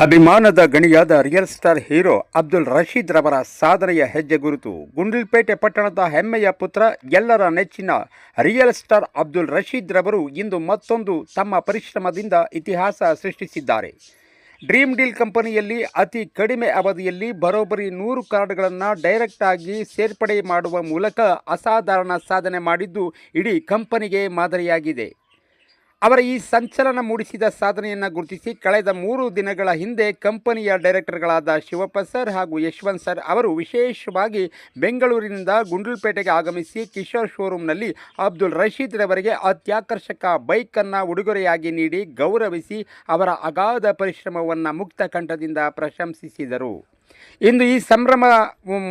ಅಭಿಮಾನದ ಗಣಿಯಾದ real star hero Abdul Rasheed ರವರ ಸಾಧನೆಯ ಹೆಜ್ಜೆ ಗುರುತು ಗುಂಡ್ಲುಪೇಟೆ ಪಟ್ಟಣದ ಹೆಮ್ಮೆಯ ಪುತ್ರ ಎಲ್ಲರ ನೆಚ್ಚಿನ ರಿಯಲ್ ಸ್ಟಾರ್ ಅಬ್ದುಲ್ ರಶೀದ್ ರವರು ಇಂದು ಮತ್ತೊಂದು ತಮ್ಮ ಪರಿಶ್ರಮದಿಂದ ಇತಿಹಾಸ ಸೃಷ್ಟಿಸಿದ್ದಾರೆ. ಡ್ರೀಮ್ ಡೀಲ್ ಕಂಪನಿಯಲ್ಲಿ ಅತಿ ಕಡಿಮೆ ಅವಧಿಯಲ್ಲಿ ಬರೋಬ್ಬರಿ 100 ಕಾರ್ಡ್ಗಳನ್ನು ಡೈರೆಕ್ಟ್ ಆಗಿ ಸೇರ್ಪಡೆ ಮಾಡುವ ಮೂಲಕ ಅಸಾಧಾರಣ ಸಾಧನೆ ಮಾಡಿದ್ದು ಇಡೀ ಕಂಪನಿಗೆ ಮಾದರಿಯಾಗಿದೆ. ಅವರ ಈ ಸಂಚಲನ ಮೂಡಿಸಿದ ಸಾಧನೆಯನ್ನು ಗುರುತಿಸಿ ಕಳೆದ 3 ದಿನಗಳ ಹಿಂದೆ ಕಂಪನಿಯ ಡೈರೆಕ್ಟರ್ಗಳಾದ ಶಿವಪ್ಪ ಸರ್ ಹಾಗೂ ಯಶವಂತ್ ಸರ್ ಅವರು ವಿಶೇಷವಾಗಿ ಬೆಂಗಳೂರಿನಿಂದ ಗುಂಡ್ಲುಪೇಟೆಗೆ ಆಗಮಿಸಿ ಕಿಶೋರ್ ಶೋರೂಮ್ನಲ್ಲಿ ಅಬ್ದುಲ್ ರಶೀದ್ ರವರಿಗೆ ಅತ್ಯಾಕರ್ಷಕ ಬೈಕನ್ನು ಉಡುಗೊರೆಯಾಗಿ ನೀಡಿ ಗೌರವಿಸಿ ಅವರ ಅಗಾಧ ಪರಿಶ್ರಮವನ್ನು ಮುಕ್ತ ಕಂಠದಿಂದ ಪ್ರಶಂಸಿಸಿದರು. ಇಂದು ಈ ಸಂಭ್ರಮ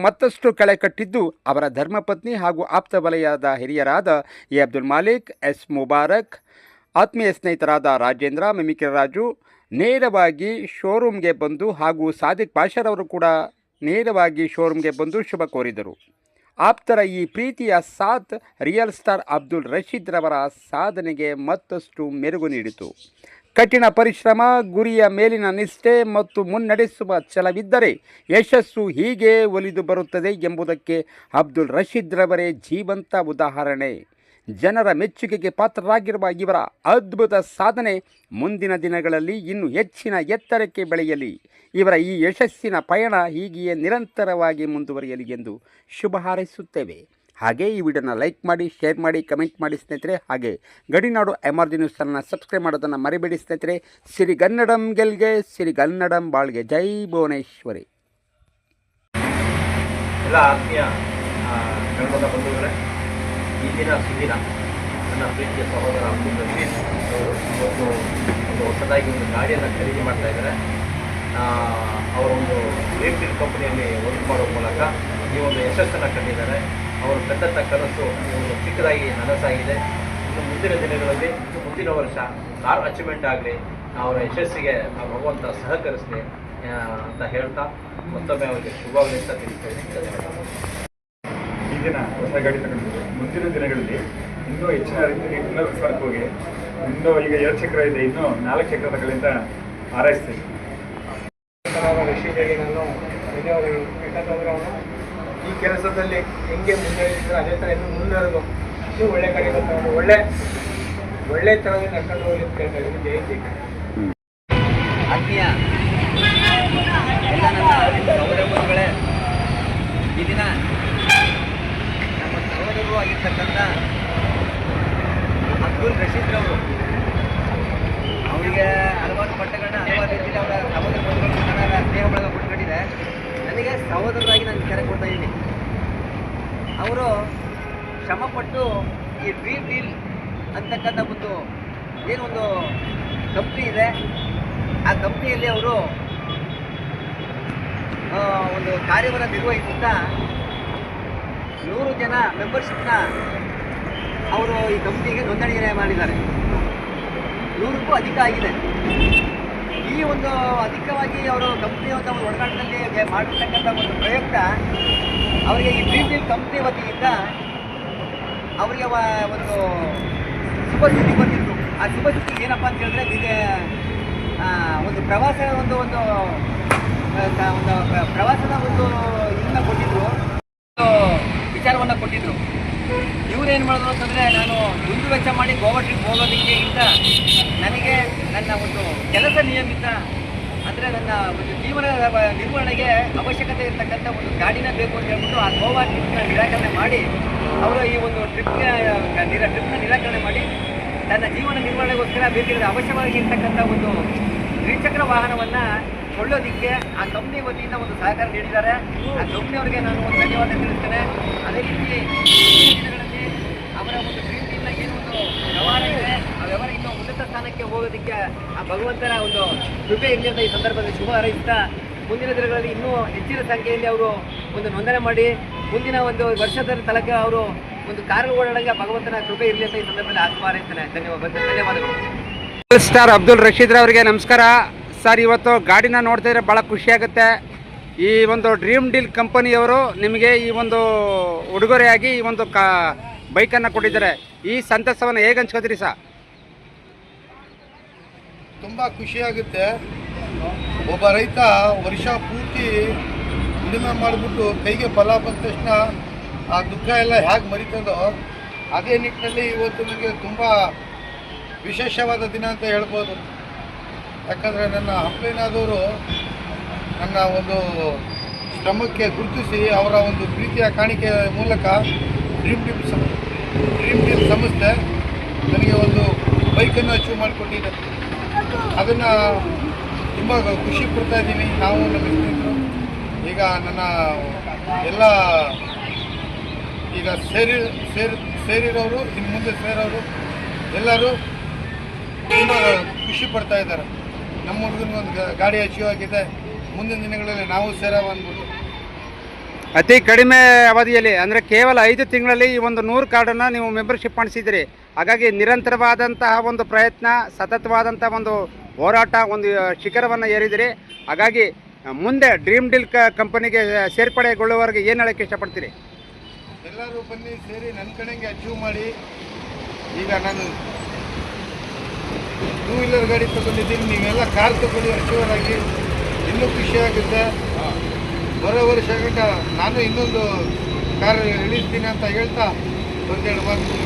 ಮತ್ತಷ್ಟು ಕಳೆ ಕಟ್ಟಿದ್ದು ಅವರ ಧರ್ಮಪತ್ನಿ ಹಾಗೂ ಆಪ್ತ ವಲಯದ ಹಿರಿಯರಾದ ಎ ಅಬ್ದುಲ್ ಮಾಲಿಕ್, ಎಸ್ ಮುಬಾರಕ್, ಆತ್ಮೀಯ ಸ್ನೇಹಿತರಾದ ರಾಜೇಂದ್ರ, ಮಿಮಿಕ್ರಿ ರಾಜು ನೇರವಾಗಿ ಶೋರೂಮ್ಗೆ ಬಂದು ಹಾಗೂ ಸಾದಿಕ್ ಪಾಷರವರು ಕೂಡ ನೇರವಾಗಿ ಶೋರೂಮ್ಗೆ ಬಂದು ಶುಭ ಕೋರಿದರು. ಆಪ್ತರ ಈ ಪ್ರೀತಿಯ ಸಾಥ್ ರಿಯಲ್ ಸ್ಟಾರ್ ಅಬ್ದುಲ್ ರಶೀದ್ ರವರ ಸಾಧನೆಗೆ ಮತ್ತಷ್ಟು ಮೆರುಗು ನೀಡಿತು. ಕಠಿಣ ಪರಿಶ್ರಮ, ಗುರಿಯ ಮೇಲಿನ ನಿಷ್ಠೆ ಮತ್ತು ಮುನ್ನಡೆಸುವ ಛಲವಿದ್ದರೆ ಯಶಸ್ಸು ಹೀಗೆ ಒಲಿದು ಬರುತ್ತದೆ ಎಂಬುದಕ್ಕೆ ಅಬ್ದುಲ್ ರಶೀದ್ ರವರೇ ಜೀವಂತ ಉದಾಹರಣೆ. ಜನರ ಮೆಚ್ಚುಗೆಗೆ ಪಾತ್ರರಾಗಿರುವ ಇವರ ಅದ್ಭುತ ಸಾಧನೆ ಮುಂದಿನ ದಿನಗಳಲ್ಲಿ ಇನ್ನೂ ಹೆಚ್ಚಿನ ಎತ್ತರಕ್ಕೆ ಬೆಳೆಯಲಿ. ಇವರ ಈ ಯಶಸ್ಸಿನ ಪಯಣ ಹೀಗೆಯೇ ನಿರಂತರವಾಗಿ ಮುಂದುವರಿಯಲಿ ಎಂದು ಶುಭ ಹಾರೈಸುತ್ತೇವೆ. ಹಾಗೆ ಈ ವಿಡಿಯೋನ ಲೈಕ್ ಮಾಡಿ, ಶೇರ್ ಮಾಡಿ, ಕಮೆಂಟ್ ಮಾಡಿ ಸ್ನೇಹಿತರೆ. ಹಾಗೆ ಗಡಿನಾಡು ಎಮರ್ಜಿ ನ್ಯೂಸ್ ಚಾನಲ್ನ ಸಬ್ಸ್ಕ್ರೈಬ್ ಮಾಡೋದನ್ನು ಮರಿಬೇಡಿ ಸ್ನೇಹಿತರೆ. ಸಿರಿಗನ್ನಡಂ ಗೆಲ್ಗೆ, ಸಿರಿಗನ್ನಡಂ ಬಾಳ್ಗೆ. ಜೈ ಭುವನೇಶ್ವರಿ. ಎಲ್ಲ ಆತ್ಮೀಯ ಬಂಧುಗಳೇ, ಈ ದಿನ ಸುದಿನ ನನ್ನ ಪ್ರೀತಿಯ ಸಹೋದರ ಅಬ್ದುಲ್ ರಶೀದ್ ಅವರು ಇವತ್ತು ಒಂದು ಹೊಸದಾಗಿ ಒಂದು ಗಾಡಿಯನ್ನು ಖರೀದಿ ಮಾಡ್ತಾ ಇದ್ದಾರೆ. ಅವರೊಂದು ಡ್ರೀಮ್ ಡೀಲ್ ಕಂಪನಿಯಲ್ಲಿ ವರ್ಕ್ ಮಾಡುವ ಮೂಲಕ ಈ ಒಂದು ಯಶಸ್ಸನ್ನು ಕಂಡಿದ್ದಾರೆ. ಅವರು ಕಂಡಂಥ ಕನಸು ಒಂದು ಚಿಕ್ಕದಾಗಿ ನನಸಾಗಿದೆ. ಇನ್ನು ಮುಂದಿನ ದಿನಗಳಲ್ಲಿ ಮುಂದಿನ ವರ್ಷ ಕಾರ್ ಅಚೀವ್ಮೆಂಟ್ ಆಗಲಿ, ಅವರ ಯಶಸ್ಸಿಗೆ ಭಗವಂತ ಸಹಕರಿಸಲಿ ಅಂತ ಹೇಳ್ತಾ ಮತ್ತೊಮ್ಮೆ ಅವರಿಗೆ ಶುಭವಾಗಲಿ ಅಂತ ತಿಳಿಸ್ತೇನೆ. ಈ ದಿನ ಹೊಸ ಗಾಡಿ ತಗೊಂಡಿದ್ದು ಮುಂದಿನ ದಿನಗಳಲ್ಲಿ ಇನ್ನೂ ಹೆಚ್ಚಿನ ರೀತಿಯಲ್ಲಿ ಇನ್ನೂ ವಿಸ್ತಾರಕ್ಕೆ ಹೋಗಿ ಇನ್ನೂ ಈಗ 2 ಚಕ್ರ ಇದೆ, ಇನ್ನೂ 4 ಚಕ್ರ ತಗೊಳ್ಳಿಂದ ಹಾರೈಸ್ತೀನಿ. ರಶೀದ್ಗೆ ನಾನು ಧನ್ಯವಾದಗಳು. ಯಾಕಂತಂದರೆ ಅವನು ಈ ಕೆಲಸದಲ್ಲಿ ಹೆಂಗೆ ಮುಂದುವರಿಸಿದ್ರೆ ಅದೇ ಥರ ಇನ್ನೂ ಮುಂದುವರೆದು ಇನ್ನೂ ಒಳ್ಳೆ ಕಡೆ ಬರ್ತಾವೆ, ಒಳ್ಳೆ ಥರದಲ್ಲಿ ನಡ್ಕೊಂಡು ಹೋಗಿ ಅಂತ ಕೇಳ್ತಾ ಇದ್ದೀನಿ. ಜಯಂತಿ ಆತ್ಮೀಯ ಎಲ್ಲ ನನ್ನ ಸಹೋದರ ಬಂಧುಗಳೇ, ಈ ದಿನ ನಮ್ಮ ಸಹೋದರರು ಆಗಿರ್ತಕ್ಕಂಥ ಅಬ್ದುಲ್ ರಶೀದ್ ರವರು ಅವರಿಗೆ ಹಲವಾರು ಪಟ್ಟಗಳನ್ನ ಹಲವಾರು ರೀತಿಯಲ್ಲಿ ಅವರ ಸಹೋದರ ಬಂಧುಗಳು ನನ್ನ ಸ್ನೇಹ ಬಳಗ ಕೊಟ್ಕೊಂಡಿದೆ. ನನಗೆ ಸಹೋದರರಾಗಿ ನಾನು ವಿಚಾರ ಕೊಡ್ತಾ ಇದ್ದೀನಿ. ಅವರು ಶ್ರಮಪಟ್ಟು ಈ ಡ್ರೀಮ್ ಡೀಲ್ ಅಂತಕ್ಕಂಥ ಏನೊಂದು ಕಂಪ್ನಿ ಇದೆ, ಆ ಕಂಪ್ನಿಯಲ್ಲಿ ಅವರು ಒಂದು ಕಾರ್ಯವನ್ನು ನಿರ್ವಹಿಸುತ್ತಾ 100 ಜನ ಮೆಂಬರ್ಶಿಪ್ನ ಅವರು ಈ ಕಂಪ್ನಿಗೆ ನೋಂದಣಿ ಮಾಡಿದ್ದಾರೆ. 100ಕ್ಕೂ ಅಧಿಕ ಆಗಿದೆ. ಈ ಒಂದು ಅಧಿಕವಾಗಿ ಅವರು ಕಂಪ್ನಿಯ ಒಂದು ಒಡನಾಟದಲ್ಲಿ ಮಾಡಿರ್ತಕ್ಕಂಥ ಒಂದು ಪ್ರಯುಕ್ತ ಅವರಿಗೆ ಈ ಡ್ರೀಮ್ ಡೀಲ್ ಕಂಪ್ನಿ ವತಿಯಿಂದ ಅವರಿಗೆ ಒಂದು ಶುಭ ಸುದ್ದಿ ಬಂದಿತ್ತು. ಆ ಶುಭ ಸುದ್ದಿ ಏನಪ್ಪ ಅಂತ ಹೇಳಿದ್ರೆ, ಒಂದು ಪ್ರವಾಸ ಪ್ರವಾಸದ ಇದನ್ನ ಕೊಟ್ಟಿದ್ರು, ವಿಚಾರವನ್ನು ಕೊಟ್ಟಿದ್ರು. ಇವರೇನು ಮಾಡಿದ್ರು ಅಂತಂದರೆ, ನಾನು ದುಂದು ವೆಚ್ಚ ಮಾಡಿ ಗೋವಾ ಟ್ರಿಪ್ ಹೋಗೋದಕ್ಕಿಂತ ನನಗೆ ನನ್ನ ಒಂದು ಕೆಲಸ ನಿಯಮಿತ ಅಂದರೆ ನನ್ನ ಒಂದು ಜೀವನ ನಿರ್ವಹಣೆಗೆ ಅವಶ್ಯಕತೆ ಇರತಕ್ಕಂಥ ಒಂದು ಗಾಡಿನ ಬೇಕು ಅಂತ ಹೇಳ್ಬಿಟ್ಟು ಆ ಗೋವಾ ಟ್ರಿಪ್ನ ನಿರಾಕರಣೆ ಮಾಡಿ, ಅವರು ಈ ಒಂದು ಟ್ರಿಪ್ನ ನಿರಾಕರಣೆ ಮಾಡಿ ನನ್ನ ಜೀವನ ನಿರ್ವಹಣೆಗೋಸ್ಕರ ಬೇಕಾದರೆ ಅವಶ್ಯವಾಗಿ ಇರ್ತಕ್ಕಂಥ ಒಂದು ದ್ವಿಚಕ್ರ ವಾಹನವನ್ನು ಕೊಳ್ಳೋದಕ್ಕೆ ಆ ಕಂಪ್ನಿ ವತಿಯಿಂದ ಒಂದು ಸಹಕಾರ ನೀಡಿದ್ದಾರೆ. ಆ ಕಂಪ್ನಿಯವರಿಗೆ ನಾನು ಒಂದು ಧನ್ಯವಾದ ತಿಳಿಸ್ತೇನೆ. ಅದೇ ರೀತಿ ದಿನಗಳಲ್ಲಿ ಅವರ ಒಂದು ಡ್ರೀಮ್ ಡೀಲ್ನ ಏನು ಒಂದು ವ್ಯವಹಾರ ಇದೆ, ಆ ವ್ಯವಹಾರ ಇನ್ನೂ ಉನ್ನತ ಸ್ಥಾನಕ್ಕೆ ಹೋಗೋದಕ್ಕೆ ಆ ಭಗವಂತನ ಒಂದು ಕೃಪೆ ಇರಲಿ ಅಂತ ಈ ಸಂದರ್ಭದಲ್ಲಿ ಶುಭ ಹಾರೈಸ್ತಾ, ಮುಂದಿನ ದಿನಗಳಲ್ಲಿ ಇನ್ನೂ ಹೆಚ್ಚಿನ ಸಂಖ್ಯೆಯಲ್ಲಿ ಅವರು ಒಂದು ನೋಂದಣಿ ಮಾಡಿ ಮುಂದಿನ ಒಂದು ವರ್ಷದ ತಲಕ ಅವರು ಒಂದು ಕಾರು ಓಡಾಡಂಗೆ ಭಗವಂತನ ಕೃಪೆ ಇರಲಿ ಅಂತ ಈ ಸಂದರ್ಭದಲ್ಲಿ ಆತ್ಮ ಹಾರೈಸ್ತೇನೆ. ಧನ್ಯವಾದಗಳು. ಸ್ಟಾರ್ ಅಬ್ದುಲ್ ರಶೀದ್ ಅವರಿಗೆ ನಮಸ್ಕಾರ ಸರ್. ಇವತ್ತು ಗಾಡಿನ ನೋಡ್ತಾ ಇದ್ರೆ ಭಾಳ ಖುಷಿಯಾಗುತ್ತೆ. ಈ ಒಂದು ಡ್ರೀಮ್ ಡೀಲ್ ಕಂಪನಿಯವರು ನಿಮಗೆ ಈ ಒಂದು ಉಡುಗೊರೆಯಾಗಿ ಈ ಒಂದು ಬೈಕನ್ನು ಕೊಟ್ಟಿದ್ದಾರೆ. ಈ ಸಂತಸವನ್ನು ಹೇಗೆ ಹಂಚ್ಕೋತೀರಿ ಸರ್? ತುಂಬ ಖುಷಿಯಾಗುತ್ತೆ. ಒಬ್ಬ ರೈತ ವರ್ಷ ಪೂರ್ತಿ ಉಳುಮೆ ಮಾಡಿಬಿಟ್ಟು ಕೈಗೆ ಫಲ ಬಂದ ತಕ್ಷಣ ಆ ದುಃಖ ಎಲ್ಲ ಹೇಗೆ ಮರಿತದೋ ಅದೇ ನಿಟ್ಟಿನಲ್ಲಿ ಇವತ್ತು ನನಗೆ ತುಂಬ ವಿಶೇಷವಾದ ದಿನ ಅಂತ ಹೇಳ್ಬೋದು. ಯಾಕಂದರೆ ನನ್ನ ಹಂಪೇನಾದವರು ನನ್ನ ಒಂದು ಶ್ರಮಕ್ಕೆ ಗುರುತಿಸಿ ಅವರ ಒಂದು ಪ್ರೀತಿಯ ಕಾಣಿಕೆ ಮೂಲಕ ಡ್ರೀಮ್ ಡೀಲ್ ಸಂಸ್ಥೆ ನನಗೆ ಒಂದು ಬೈಕನ್ನು ಅಚೀವ್ ಮಾಡಿಕೊಟ್ಟಿದೆ. ಅದನ್ನು ತುಂಬ ಖುಷಿ ಪಡ್ತಾ ಇದ್ದೀನಿ. ನಾವು ನನ್ನ ಸ್ನೇಹಿತರು ಈಗ ನನ್ನ ಎಲ್ಲ ಈಗ ಸೇರಿರೋರು ಇನ್ನು ಮುಂದೆ ಸೇರೋರು ಎಲ್ಲರೂ ತುಂಬ ಖುಷಿ ಪಡ್ತಾ ಇದ್ದಾರೆ. ನಮ್ಮ ಹುಡುಗನಿಗೊಂದು ಗಾಡಿ ಅಚೀವ್ ಆಗಿದೆ, ಮುಂದಿನ ದಿನಗಳಲ್ಲಿ ನಾವು ಸೇರವ ಅಂದ್ಬಿಟ್ಟು. ಅತಿ ಕಡಿಮೆ ಅವಧಿಯಲ್ಲಿ ಅಂದರೆ ಕೇವಲ 5 ತಿಂಗಳಲ್ಲಿ ಈ ಒಂದು 100 ಕಾರ್ಡನ್ನು ನೀವು ಮೆಂಬರ್ಶಿಪ್ ಮಾಡಿಸಿದ್ದೀರಿ. ಹಾಗಾಗಿ ನಿರಂತರವಾದಂತಹ ಒಂದು ಪ್ರಯತ್ನ, ಸತತವಾದಂಥ ಒಂದು ಹೋರಾಟ, ಒಂದು ಶಿಖರವನ್ನು ಏರಿದಿರಿ. ಹಾಗಾಗಿ ಮುಂದೆ ಡ್ರೀಮ್ ಡೀಲ್ ಕಂಪನಿಗೆ ಸೇರ್ಪಡೆಗೊಳ್ಳುವವರೆಗೆ ಏನು ಹೇಳೋಕ್ಕೆ ಇಷ್ಟಪಡ್ತೀರಿ? ಎಲ್ಲರೂ ಬನ್ನಿ ಸೇರಿ ನನ್ನ ಕಡೆಗೆ ಅಚೀವ್ ಮಾಡಿ. ಈಗ ನಾನು 2 ವೀಲರ್ ಗಾಡಿ ತಗೊಂಡಿದ್ದೀನಿ, ನೀವೆಲ್ಲ ಕಾರ್ ತಗೊಂಡು ಅಚೀವರ್ ಆಗಿ ಇನ್ನೂ ಖುಷಿಯಾಗುತ್ತೆ. ಬರೋ ವರ್ಷ ಗಂಟ ನಾನು ಇನ್ನೊಂದು ಕಾರ್ ಇಳಿಸ್ತೀನಿ ಅಂತ ಹೇಳ್ತಾ ಒಂದೆರಡು ಮಾತು